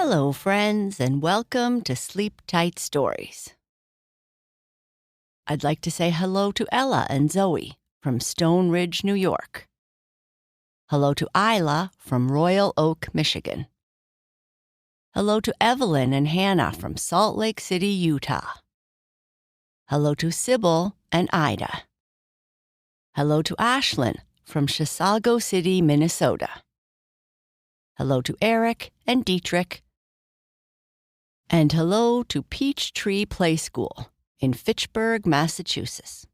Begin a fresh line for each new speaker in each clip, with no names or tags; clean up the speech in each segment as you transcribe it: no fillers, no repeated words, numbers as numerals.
Hello, friends, and welcome to Sleep Tight Stories. I'd like to say hello to Ella and Zoe from Stone Ridge, New York. Hello to Isla from Royal Oak, Michigan. Hello to Evelyn and Hannah from Salt Lake City, Utah. Hello to Sybil and Ida. Hello to Ashlyn from Chisago City, Minnesota. Hello to Eric and Dietrich. And hello to Peachtree Play School in Fitchburg, Massachusetts.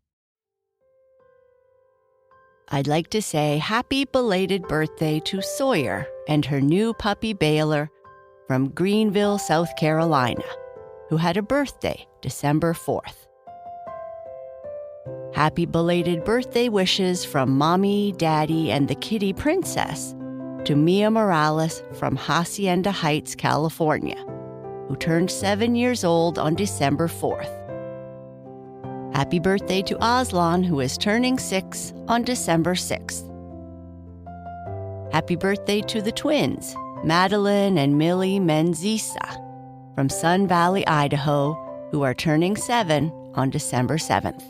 I'd like to say happy belated birthday to Sawyer and her new puppy Baylor from Greenville, South Carolina, who had a birthday December 4th. Happy belated birthday wishes from Mommy, Daddy, and the Kitty Princess to Mia Morales from Hacienda Heights, California, who turned 7 years old on December 4th. Happy birthday to Aslan, who is turning 6 on December 6th. Happy birthday to the twins, Madeline and Millie Menziesa from Sun Valley, Idaho, who are turning 7 on December 7th.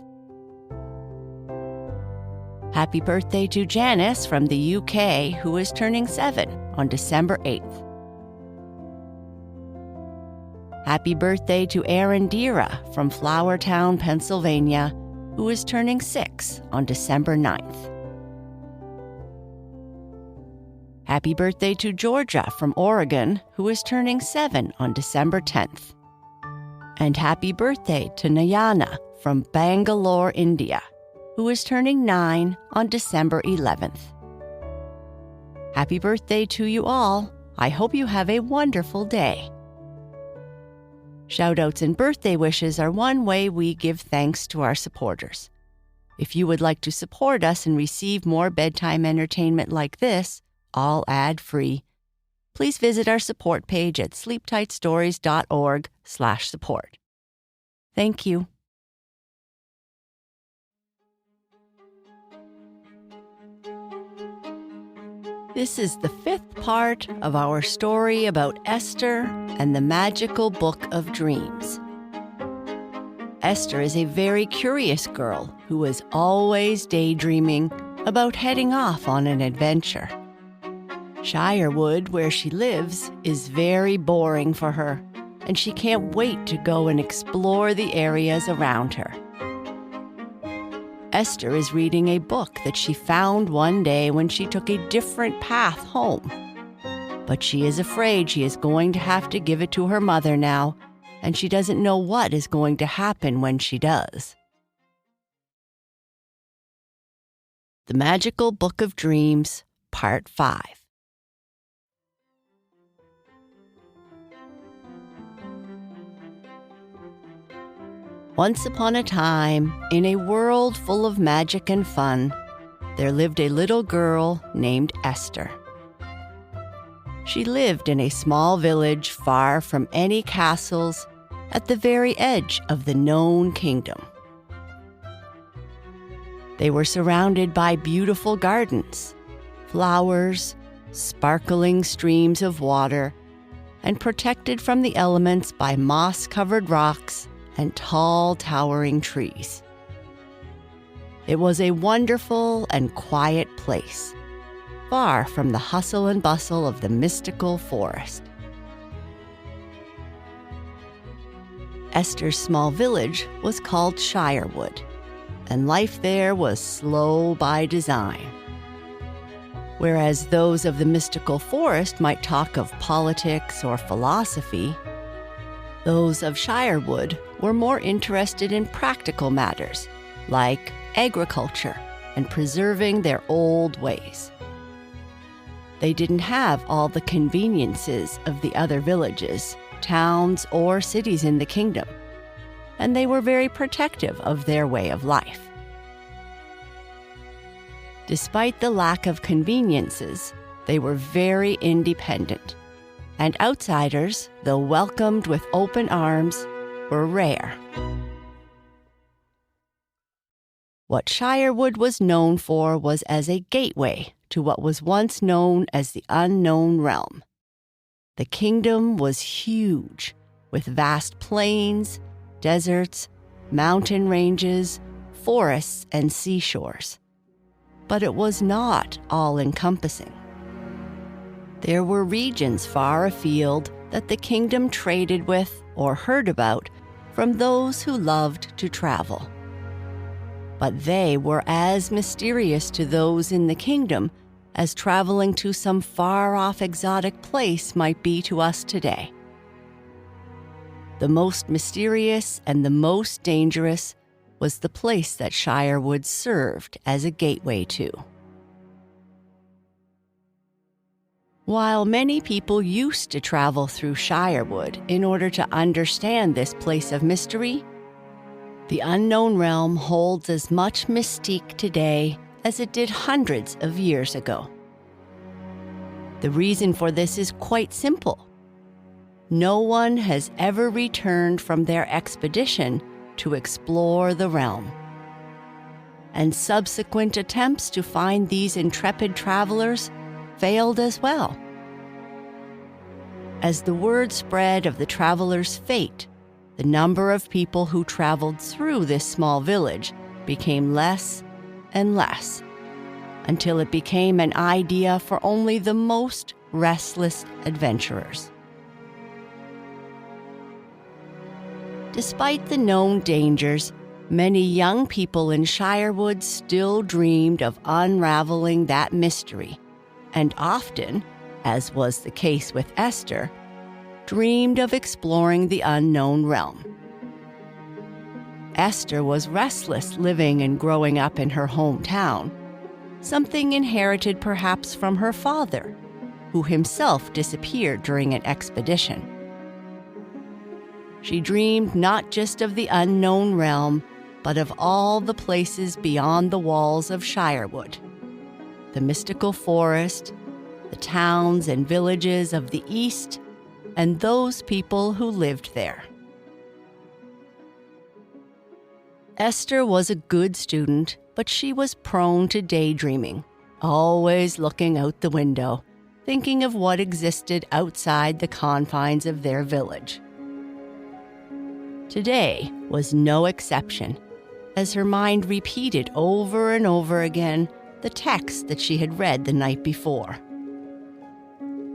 Happy birthday to Janice from the UK, who is turning 7 on December 8th. Happy birthday to Arendira from Flowertown, Pennsylvania, who is turning 6 on December 9th. Happy birthday to Georgia from Oregon, who is turning 7 on December 10th. And happy birthday to Nayana from Bangalore, India, who is turning 9 on December 11th. Happy birthday to you all. I hope you have a wonderful day. Shoutouts and birthday wishes are one way we give thanks to our supporters. If you would like to support us and receive more bedtime entertainment like this, all ad-free, please visit our support page at sleeptightstories.org/support. Thank you. This is the 5th part of our story about Ester and the magical book of dreams. Esther is a very curious girl who is always daydreaming about heading off on an adventure. Shirewood, where she lives, is very boring for her, and she can't wait to go and explore the areas around her. Esther is reading a book that she found one day when she took a different path home. But she is afraid she is going to have to give it to her mother now, and she doesn't know what is going to happen when she does. The Magical Book of Dreams, Part 5. Once upon a time, in a world full of magic and fun, there lived a little girl named Esther. She lived in a small village far from any castles, at the very edge of the known kingdom. They were surrounded by beautiful gardens, flowers, sparkling streams of water, and protected from the elements by moss-covered rocks and tall, towering trees. It was a wonderful and quiet place, far from the hustle and bustle of the mystical forest. Esther's small village was called Shirewood, and life there was slow by design. Whereas those of the mystical forest might talk of politics or philosophy, those of Shirewood were more interested in practical matters, like agriculture and preserving their old ways. They didn't have all the conveniences of the other villages, towns, or cities in the kingdom, and they were very protective of their way of life. Despite the lack of conveniences, they were very independent, and outsiders, though welcomed with open arms, were rare. What Shirewood was known for was as a gateway to what was once known as the unknown realm. The kingdom was huge, with vast plains, deserts, mountain ranges, forests, and seashores. But it was not all-encompassing. There were regions far afield that the kingdom traded with or heard about from those who loved to travel. But they were as mysterious to those in the kingdom as traveling to some far-off exotic place might be to us today. The most mysterious and the most dangerous was the place that Shirewood served as a gateway to. While many people used to travel through Shirewood in order to understand this place of mystery, the unknown realm holds as much mystique today as it did hundreds of years ago. The reason for this is quite simple. No one has ever returned from their expedition to explore the realm. And subsequent attempts to find these intrepid travelers failed as well. As the word spread of the travelers' fate, the number of people who traveled through this small village became less and less, until it became an idea for only the most restless adventurers. Despite the known dangers, many young people in Shirewood still dreamed of unraveling that mystery, and often, as was the case with Ester, dreamed of exploring the unknown realm. Ester was restless living and growing up in her hometown, something inherited perhaps from her father, who himself disappeared during an expedition. She dreamed not just of the unknown realm, but of all the places beyond the walls of Shirewood, the mystical forest, the towns and villages of the East, and those people who lived there. Ester was a good student, but she was prone to daydreaming, always looking out the window, thinking of what existed outside the confines of their village. Today was no exception, as her mind repeated over and over again the text that she had read the night before.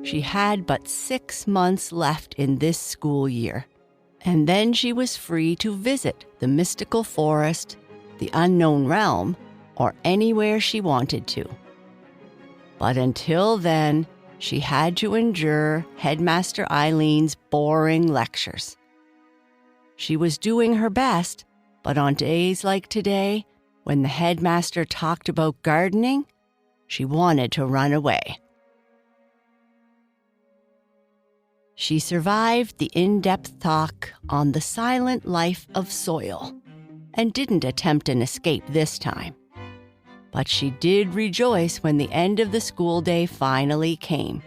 She had but 6 months left in this school year, and then she was free to visit the mystical forest, the unknown realm, or anywhere she wanted to. But until then, she had to endure Headmaster Eileen's boring lectures. She was doing her best, but on days like today, when the headmaster talked about gardening, she wanted to run away. She survived the in-depth talk on the silent life of soil and didn't attempt an escape this time. But she did rejoice when the end of the school day finally came.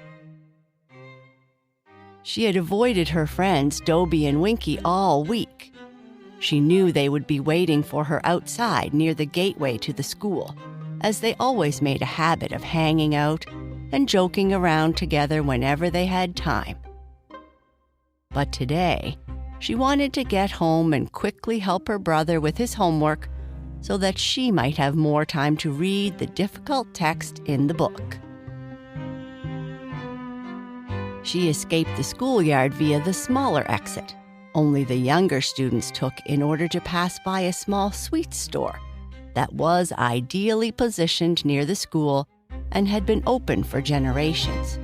She had avoided her friends Dobie and Winky all week. She knew they would be waiting for her outside near the gateway to the school, as they always made a habit of hanging out and joking around together whenever they had time. But today, she wanted to get home and quickly help her brother with his homework so that she might have more time to read the difficult text in the book. She escaped the schoolyard via the smaller exit, only the younger students took in order to pass by a small sweets store that was ideally positioned near the school and had been open for generations.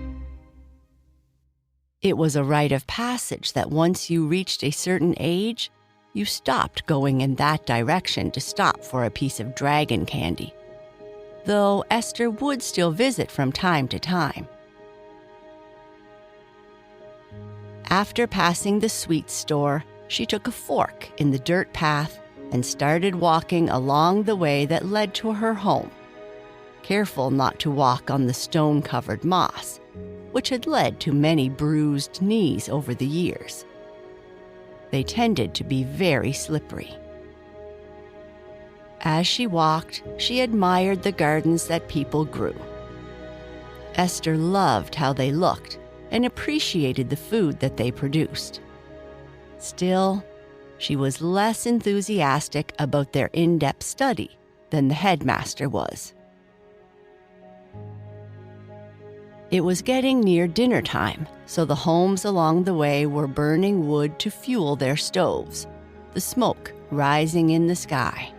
It was a rite of passage that once you reached a certain age, you stopped going in that direction to stop for a piece of dragon candy, though Ester would still visit from time to time. After passing the sweets store, she took a fork in the dirt path and started walking along the way that led to her home, careful not to walk on the stone-covered moss, which had led to many bruised knees over the years. They tended to be very slippery. As she walked, she admired the gardens that people grew. Ester loved how they looked, and appreciated the food that they produced. Still, she was less enthusiastic about their in-depth study than the headmaster was. It was getting near dinner time, so the homes along the way were burning wood to fuel their stoves, the smoke rising in the sky.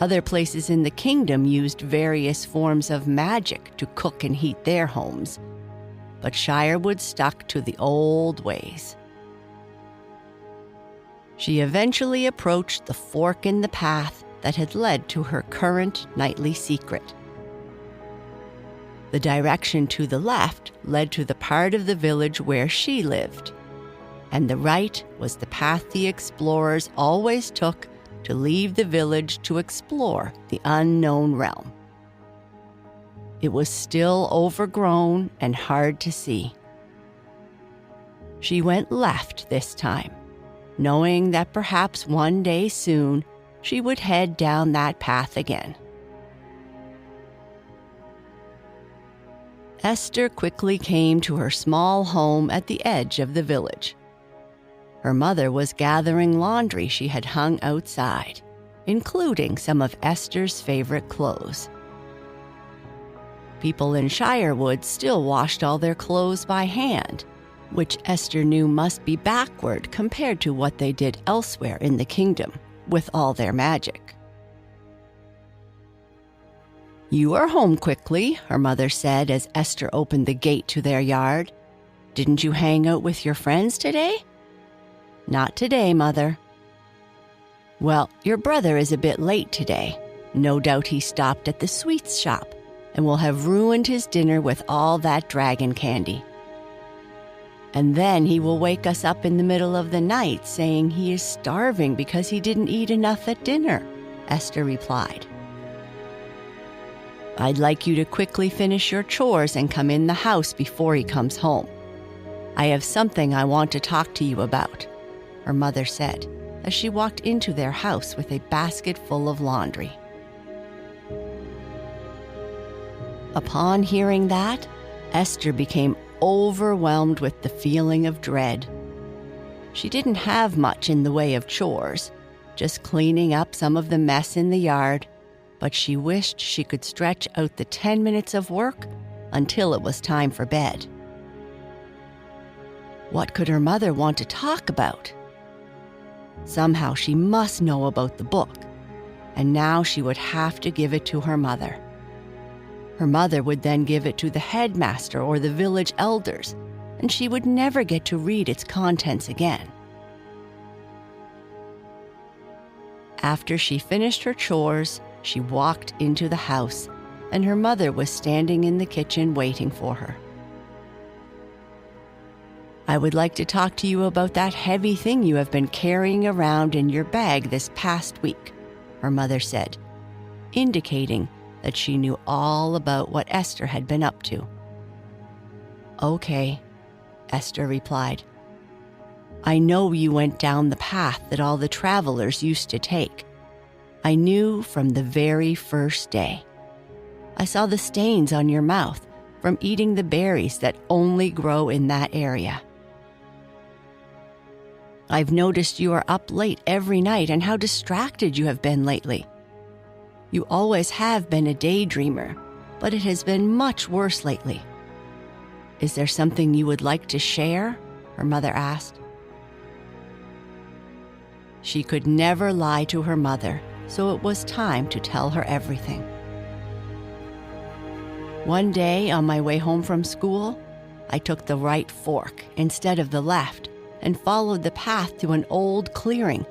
Other places in the kingdom used various forms of magic to cook and heat their homes, but Shirewood stuck to the old ways. She eventually approached the fork in the path that had led to her current nightly secret. The direction to the left led to the part of the village where she lived, and the right was the path the explorers always took to leave the village to explore the unknown realm. It was still overgrown and hard to see. She went left this time, knowing that perhaps one day soon she would head down that path again. Ester quickly came to her small home at the edge of the village. Her mother was gathering laundry she had hung outside, including some of Esther's favorite clothes. People in Shirewood still washed all their clothes by hand, which Ester knew must be backward compared to what they did elsewhere in the kingdom, with all their magic. "You are home quickly," her mother said as Ester opened the gate to their yard. "Didn't you hang out with your friends today?" "Not today, Mother." "Well, your brother is a bit late today. No doubt he stopped at the sweets shop and will have ruined his dinner with all that dragon candy. And then he will wake us up in the middle of the night saying he is starving because he didn't eat enough at dinner," Ester replied. "I'd like you to quickly finish your chores and come in the house before he comes home. I have something I want to talk to you about," her mother said as she walked into their house with a basket full of laundry. Upon hearing that, Ester became overwhelmed with the feeling of dread. She didn't have much in the way of chores, just cleaning up some of the mess in the yard, but she wished she could stretch out the 10 minutes of work until it was time for bed. What could her mother want to talk about? Somehow she must know about the book, and now she would have to give it to her mother. Her mother would then give it to the headmaster or the village elders, and she would never get to read its contents again. After she finished her chores, she walked into the house, and her mother was standing in the kitchen waiting for her. "I would like to talk to you about that heavy thing you have been carrying around in your bag this past week," her mother said, indicating that she knew all about what Ester had been up to. "Okay," Ester replied. "I know you went down the path that all the travelers used to take. I knew from the very first day. I saw the stains on your mouth from eating the berries that only grow in that area. I've noticed you are up late every night and how distracted you have been lately. You always have been a daydreamer, but it has been much worse lately. Is there something you would like to share?" her mother asked. She could never lie to her mother, so it was time to tell her everything. "One day on my way home from school, I took the right fork instead of the left and followed the path to an old clearing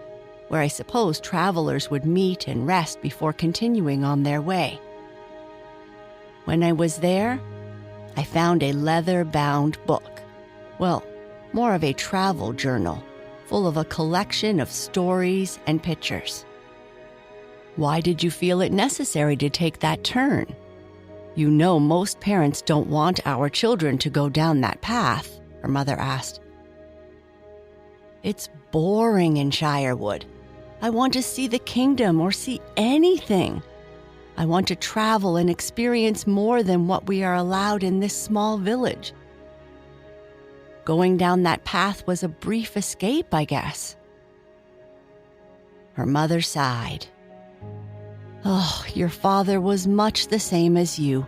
where I suppose travelers would meet and rest before continuing on their way. When I was there, I found a leather-bound book. Well, more of a travel journal, full of a collection of stories and pictures." "Why did you feel it necessary to take that turn? You know most parents don't want our children to go down that path," her mother asked. "It's boring in Shirewood. I want to see the kingdom or see anything. I want to travel and experience more than what we are allowed in this small village. Going down that path was a brief escape, I guess. Her mother sighed. Oh, your father was much the same as you,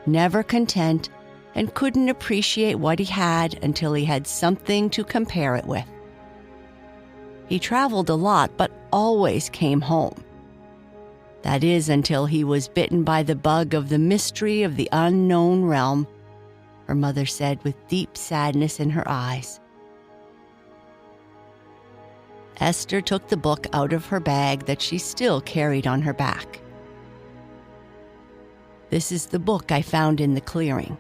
never content, and couldn't appreciate what he had until he had something to compare it with. He traveled a lot, but always came home. That is, until he was bitten by the bug of the mystery of the unknown realm, her mother said with deep sadness in her eyes. Esther took the book out of her bag that she still carried on her back. This is the book I found in the clearing.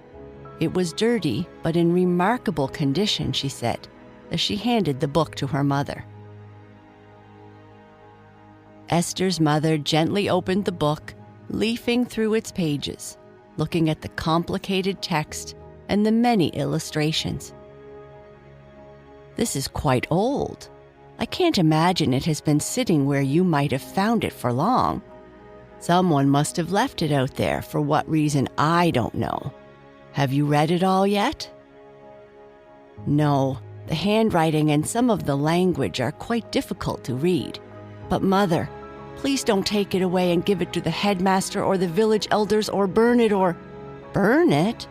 It was dirty, but in remarkable condition, she said, as she handed the book to her mother. Esther's mother gently opened the book, leafing through its pages, looking at the complicated text and the many illustrations. This is quite old. I can't imagine it has been sitting where you might have found it for long. Someone must have left it out there, for what reason I don't know. Have you read it all yet? No, the handwriting and some of the language are quite difficult to read. But Mother, please don't take it away and give it to the headmaster or the village elders or burn it or... Burn it?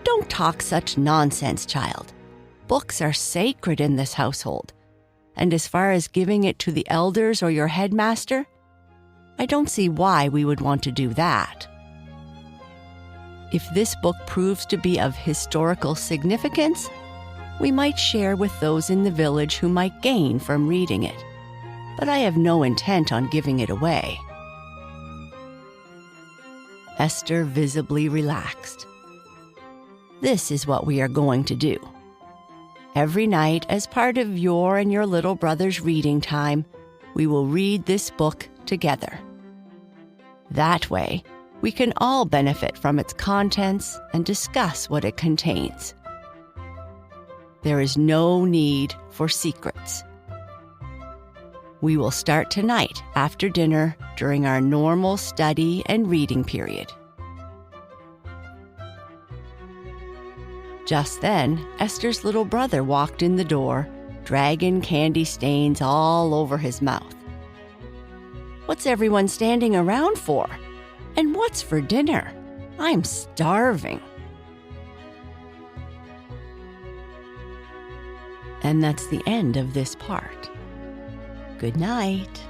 Don't talk such nonsense, child. Books are sacred in this household. And as far as giving it to the elders or your headmaster, I don't see why we would want to do that. If this book proves to be of historical significance, we might share with those in the village who might gain from reading it. But I have no intent on giving it away. Esther visibly relaxed. This is what we are going to do. Every night, as part of your and your little brother's reading time, we will read this book together. That way, we can all benefit from its contents and discuss what it contains. There is no need for secrets. We will start tonight after dinner during our normal study and reading period. Just then, Esther's little brother walked in the door, dragging candy stains all over his mouth. What's everyone standing around for? And what's for dinner? I'm starving. And that's the end of this part. Good night.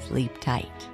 Sleep tight.